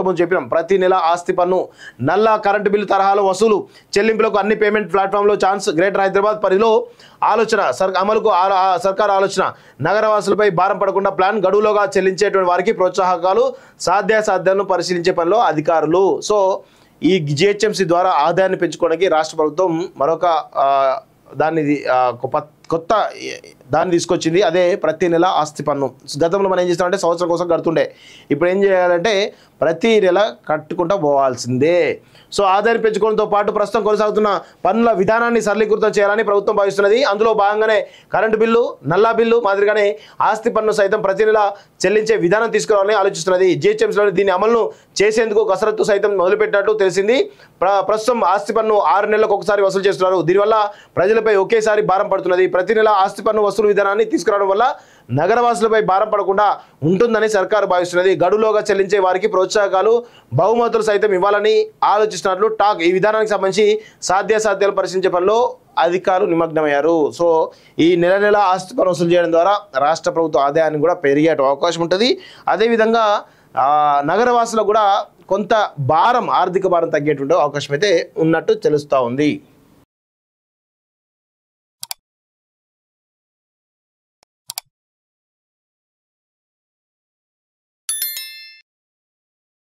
ఇంతకుముందు చెప్పినాం. ప్రతి నెల ఆస్తి పన్ను, నల్ల కరెంటు బిల్లు తరహాలో వసూలు, చెల్లింపులకు అన్ని పేమెంట్ ప్లాట్ఫామ్లో ఛాన్స్. గ్రేటర్ హైదరాబాద్ పరిధిలో ఆలోచన అమలుకు సర్కార్ ఆలోచన. నగరవాసులపై భారం పడకుండా ప్లాన్, గడువులోగా చెల్లించేటువంటి వారికి ప్రోత్సాహకాలు, సాధ్యాసాధ్యాలను పరిశీలించే పనిలో అధికారులు. సో ఈ జిహెచ్ఎంసీ ద్వారా ఆదాయాన్ని పెంచుకోవడానికి రాష్ట్ర ప్రభుత్వం మరొక కొత్త దాన్ని తీసుకొచ్చింది. అదే ప్రతి నెల ఆస్తి పన్ను. గతంలో మనం ఏం చేస్తామంటే సంవత్సరం కోసం కడుతుండే, ఇప్పుడు ఏం చేయాలంటే ప్రతి నెల కట్టుకుంటూ పోవాల్సిందే. సో ఆదాయాన్ని పెంచుకోవడంతో పాటు ప్రస్తుతం కొనసాగుతున్న పన్నుల విధానాన్ని సరళీకృతం చేయాలని ప్రభుత్వం భావిస్తున్నది. అందులో భాగంగానే కరెంటు బిల్లు, నల్లా బిల్లు మాదిరిగానే ఆస్తి పన్ను సైతం ప్రతి నెల చెల్లించే విధానం తీసుకురావాలని ఆలోచిస్తున్నది. జిహెచ్ఎంసీలో దీని అమలును చేసేందుకు కసరత్తు సైతం మొదలుపెట్టినట్టు తెలిసింది. ప్రస్తుతం ఆస్తి పన్ను 6 నెలలకు ఒకసారి వసూలు చేస్తున్నారు. దీనివల్ల ప్రజలపై ఒకేసారి భారం పడుతున్నది. ప్రతి నెల ఆస్తి పన్ను వసూలు విధానాన్ని తీసుకురావడం వల్ల నగరవాసులపై భారం పడకుండా ఉంటుందని సర్కారు భావిస్తున్నది. గడువులోగా చెల్లించే వారికి ప్రోత్సాహకాలు, బహుమతులు సైతం ఇవ్వాలని ఆలోచిస్తున్నట్లు టాక్. ఈ విధానానికి సంబంధించి సాధ్యాసాధ్యాలు పరిశీలించే పనిలో అధికారులు నిమగ్నమయ్యారు. సో ఈ నెల ఆస్తి పన్ను వసూలు చేయడం ద్వారా రాష్ట్ర ప్రభుత్వ ఆదాయాన్ని కూడా పెరిగే అవకాశం ఉంటుంది. అదేవిధంగా నగరవాసులకు కూడా కొంత భారం, ఆర్థిక భారం తగ్గేటువంటి అవకాశం అయితే ఉన్నట్టు తెలుస్తూ ఉంది.